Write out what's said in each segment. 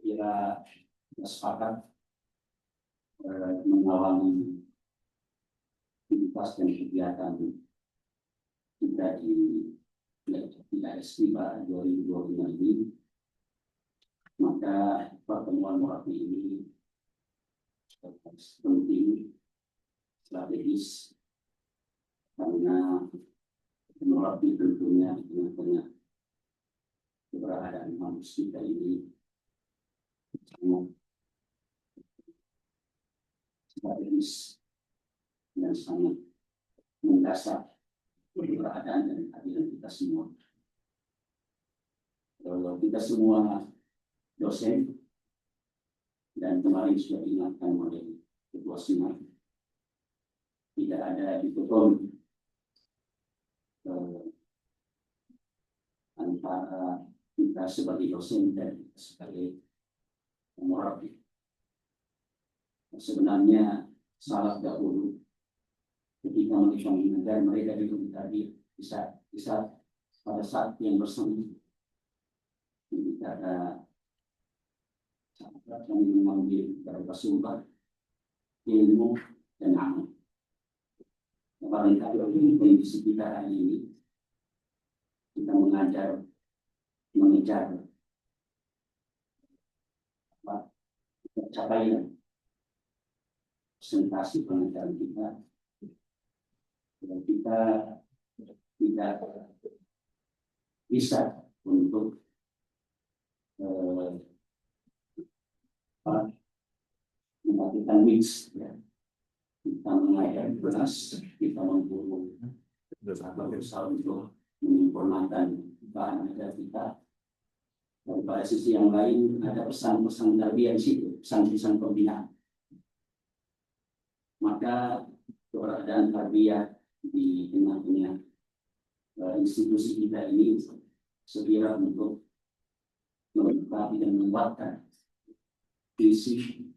Kira sepakat mengawali aktivitas dan kegiatan kita di IASPIPA 2025 ini, maka pertemuan Murabi ini penting, strategis, karena Murabi tentunya di tengah-tengah keberadaan manusia kita ini sangat strategis dan sangat mendasar keberadaan dan kehadiran kita semua. Kita semua dosen, dan kemarin sudah diingatkan oleh Ketua Senat, tidak ada dikotomi antara kita sebagai dosen dan kita sebagai murabi. Sebenarnya salah dahulu ketika mereka mengajar, mereka itu tadi bisa pada saat yang bersama kita ada sahabat yang mengambil beberapa sumber ilmu dan amal. Barangkali ini kondisi kita hari ini, kita mengejar capaian presentasi pengajaran kita, dan kita tidak bisa untuk melakukan mix, ya. Kita mengajar beras, kita memburu berusaha untuk menyempurnakan bahan ajar kita. Dan pada sisi yang lain ada pesan-pesan tarbiyah di situ, pesan-pesan pembinaan. Maka keberadaan tarbiyah di tengah-tengah institusi kita ini sekira untuk melengkapi dan menguatkan visi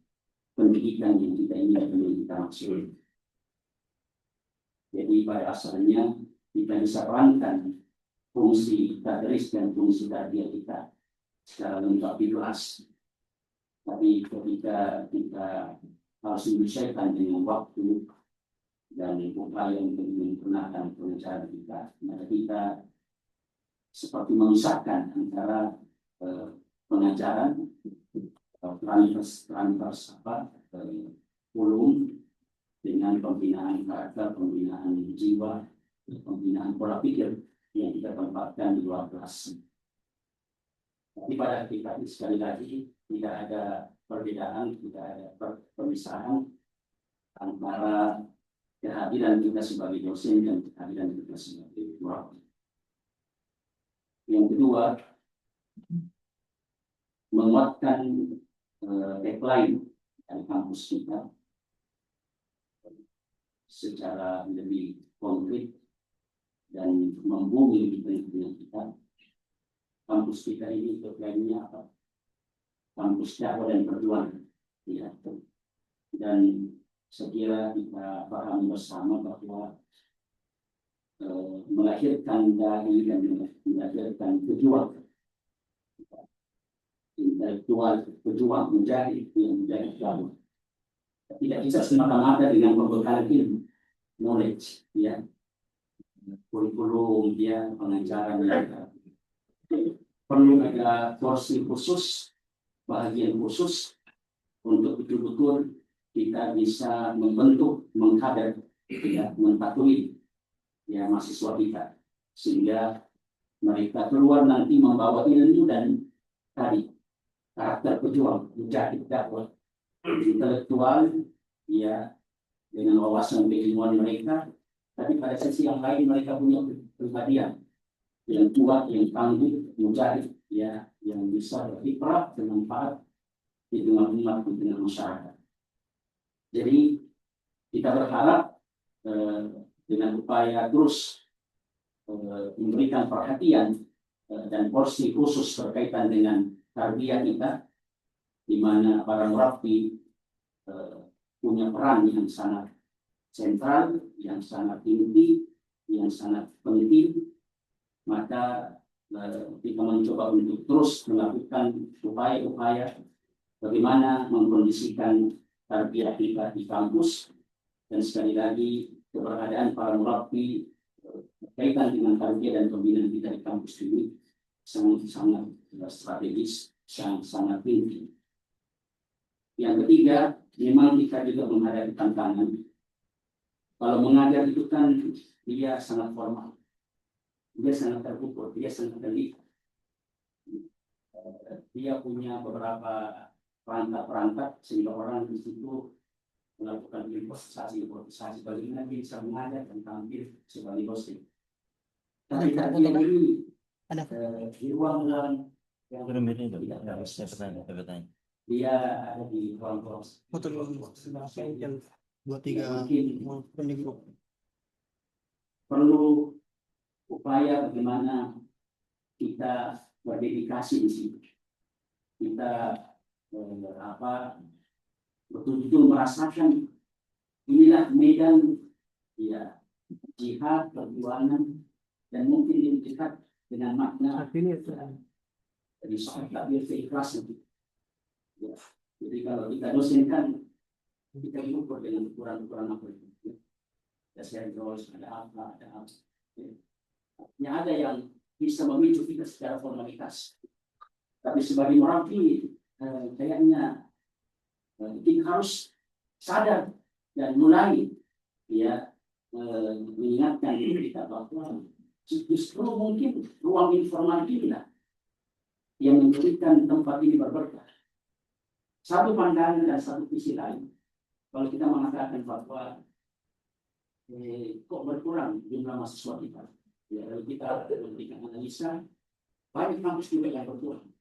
pendidikan yang kita ingin kita maksud. Jadi pada asalnya kita bisa perankan fungsi tadris dan fungsi tarbiyah kita secara lengkap di kelas. Tapi ketika kita harus menyelesaikan dengan waktu dan upaya untuk menyempurnakan pengajaran kita, maka kita seperti memisahkan antara pengajaran transvers ulum dengan pembinaan karakter, pembinaan jiwa, pembinaan pola pikir yang kita tempatkan di luar kelas. Tapi pada kita sekali lagi tidak ada perbedaan, tidak ada pemisahan antara kehadiran kita sebagai dosen dan kehadiran kita sebagai murabi. Yang kedua, menguatkan tagline dari kampus kita secara lebih konkret dan membumi di tengah-tengah kita. Kampus kita ini tagline-nya apa? Kampus dakwah dan perjuangan. Ya. Dan sekira kita paham bersama bahwa melahirkan dari dan melahirkan pejuang, intelektual pejuang menjadi dakwah. Tidak bisa semata-mata dengan pembekalan ilmu, knowledge, ya, kurikulum, ya, pengajaran, ya. Perlu ada porsi khusus, bagian khusus untuk betul-betul kita bisa membentuk, mengkader, ya, mentakwin, ya, mahasiswa kita, sehingga mereka keluar nanti membawa ilmu dan tadi karakter pejuang, menjadi dakwah intelektual, ya dengan wawasan keilmuan mereka, tapi pada sisi yang lain mereka punya kepribadian yang kuat, yang tangguh, menjadi ya yang bisa berkiprah bermanfaat di tengah umat, di tengah masyarakat. Jadi kita berharap dengan upaya terus memberikan perhatian dan porsi khusus berkaitan dengan tarbiyah kita, di mana para murabbi punya peran yang sangat sentral, yang sangat inti, yang sangat penting, maka kita mencoba untuk terus melakukan upaya-upaya bagaimana mengkondisikan tarbiyah kita di kampus, dan sekali lagi keberadaan para murabbi berkaitan dengan tarbiyah dan pembinaan kita di kampus ini sangat strategis, sangat penting. Yang ketiga, memang kita juga menghadapi tantangan. Kalau mengajar itu kan dia sangat formal, dia sangat terukur, dia sangat teliti. Dia punya beberapa perangkat-perangkat sehingga orang di situ melakukan improvisasi bagaimana dia bisa mengajar dan tampil sebagai dosen. Tapi tarbiyah ini di ruang yang tidak ada. Dia ada di ruang-ruang yang 2-3 perlu upaya bagaimana kita berdedikasi di sini. Kita betul-betul merasakan inilah medan ya jihad, perjuangan, dan mungkin lebih dekat dengan makna dari soal takbir keikhlasan. Ya. Jadi kalau kita dosenkan, kita diukur dengan ukuran-ukuran apa itu. Ya, saya terus ada apa. Ya, ada yang bisa memicu kita secara formalitas. Tapi sebagai murabbi, kayaknya kita harus sadar dan mulai ya mengingatkan diri kita bahwa justru mungkin ruang informal inilah yang memberikan tempat ini berberkah. Satu pandangan dan satu visi lain. Kalau kita mengatakan bahwa kok berkurang jumlah mahasiswa kita, ya kalau kita memberikan analisa, banyak kampus juga yang berkurang.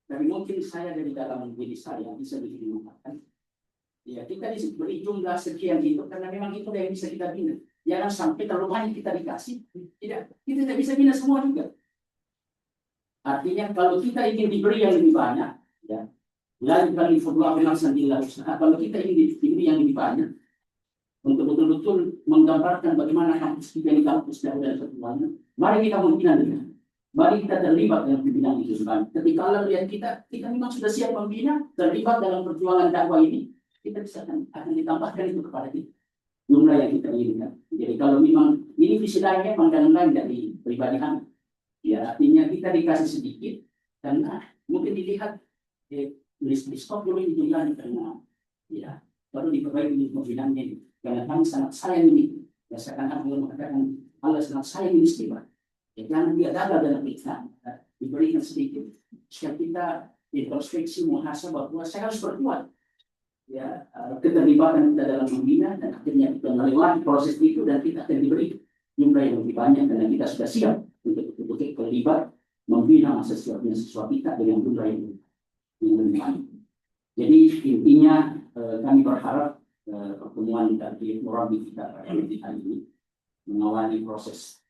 Tapi mungkin saya dari dalam diri saya bisa begini mengatakan, ya kita diberi jumlah sekian itu karena memang itu yang bisa kita bina. Jangan sampai terlalu banyak kita dikasih, kita tidak bisa bina semua juga. Artinya kalau kita ingin diberi yang lebih banyak, ya, lain kali formula sendirilah. Kalau kita ingin diberi yang lebih banyak, untuk betul-betul menggambarkan bagaimana kampus kita di kampus dan perkembangan, mari kita membina dengan, mari kita terlibat dalam pembinaan itu sebenarnya. Ketika Allah melihat kita memang sudah siap membina, terlibat dalam perjuangan dakwah ini, kita bisa akan ditambahkan itu kepada kita jumlah yang kita inginkan. Jadi kalau memang ini visi lainnya, pandangan lain dari pribadi kami, ya artinya kita dikasih sedikit karena mungkin dilihat di stop dulu ini jumlahnya karena ya baru diperbaiki pembinaannya ini. Karena kami sangat sayang ini. Ya seakan-akan Allah mengatakan Allah sangat sayang ini istimewa. Ya jangan dia gagal dalam kita, diberikan sedikit. Supaya kita introspeksi muhasabah bahwa saya harus berbuat. Ya keterlibatan kita dalam membina dan akhirnya kita melewati proses itu dan kita akan diberi jumlah yang lebih banyak karena kita sudah siap untuk terlibat membina sesuatu kita dengan jumlah yang lebih banyak. Jadi intinya kami berharap pertemuan dari murabbi kita hari ini mengawali proses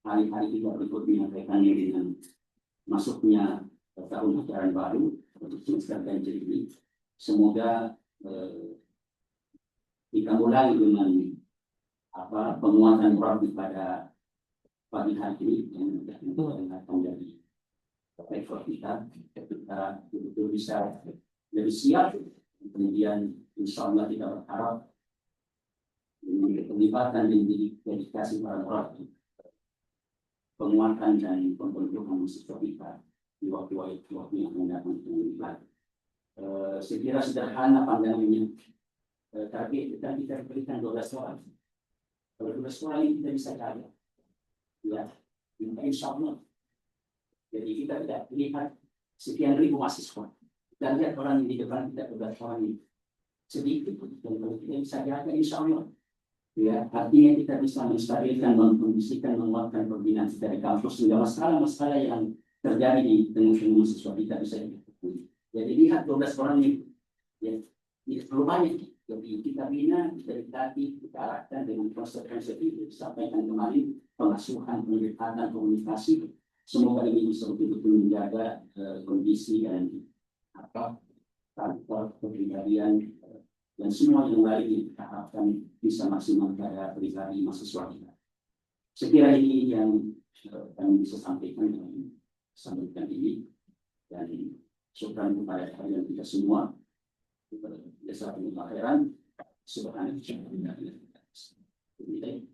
hari-hari kita berikutnya kaitannya dengan masuknya tahun ajaran baru untuk semester ganjil ini. Semoga kita mulai dengan penguatan murabbi pada pagi hari ini yang akan menjadi effort kita betul-betul bisa lebih siap. Kemudian insya Allah kita berharap dengan keterlibatan dan dedikasi para murabbi, penguatan dan pembentukan mahasiswa kita di waktu yang akan datang lebih baik. Saya kira sederhana pandangannya, tapi kita berikan 12 soal. Kalau 12 soal ini kita bisa jaga, ya, insya Allah Jadi kita tidak lihat sekian ribu mahasiswa. Dan lihat orang yang di depan kita berdasarkan ini sedikit. Dan kalau kita bisa jaga, insya Allah. Ya, artinya kita bisa menstabilkan, mengkondisikan, menguatkan pembinaan dari kampus sehingga masalah-masalah yang terjadi di tengah-tengah mahasiswa kita bisa diketahui. Jadi lihat 12 orang ini, ya, tidak perlu banyak. Jadi kita bina, kita dilatih, kita arahkan dengan konsep-konsep itu disampaikan kemarin, pengasuhan, pendekatan, komunikasi. Semoga ini bisa betul-betul menjaga kondisi dan kantor kepribadian dan semua yang lain kita harapkan bisa maksimal pada pribadi mahasiswa kita. Sekira ini yang kami bisa sampaikan ini dan syukur kepada kalian kita semua. Jasa pengakhiran subhanallah. Ini